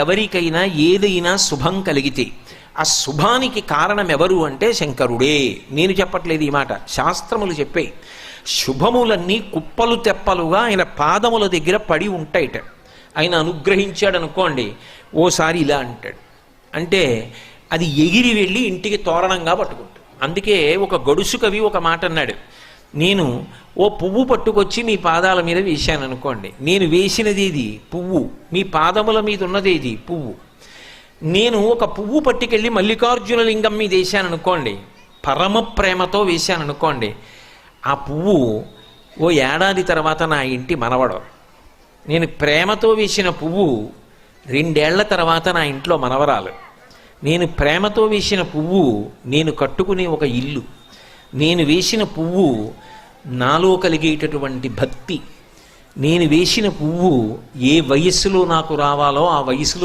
ఎవరికైనా ఏదైనా శుభం కలిగితే ఆ శుభానికి కారణం ఎవరు అంటే శంకరుడే. నేను చెప్పట్లేదు ఈ మాట, శాస్త్రములు చెప్పే. శుభములన్నీ కుప్పలు తెప్పలుగా ఆయన పాదముల దగ్గర పడి ఉంటాయిట. ఆయన అనుగ్రహించాడు అనుకోండి, ఓసారి ఇలా అంటాడు అంటే అది ఎగిరి వెళ్ళి ఇంటికి తోరణంగా పట్టుకుంటాడు. అందుకే ఒక గడుసు కవి ఒక మాట అన్నాడు, నేను ఓ పువ్వు పట్టుకొచ్చి మీ పాదాల మీద వేశాను అనుకోండి, నేను వేసినది ఇది పువ్వు, మీ పాదముల మీద ఉన్నది ఇది పువ్వు. నేను ఒక పువ్వు పట్టుకెళ్ళి మల్లికార్జున లింగం మీద వేశాను అనుకోండి, పరమ ప్రేమతో వేశాను అనుకోండి, ఆ పువ్వు ఓ ఏడాది తర్వాత నా ఇంటి మనవడం. నేను ప్రేమతో వేసిన పువ్వు 2 ఏళ్ల తర్వాత నా ఇంట్లో మనవరాలు. నేను ప్రేమతో వేసిన పువ్వు నేను కట్టుకునే ఒక ఇల్లు. నేను వేసిన పువ్వు నాలో కలిగేటటువంటి భక్తి. నేను వేసిన పువ్వు ఏ వయస్సులో నాకు రావాలో ఆ వయసులో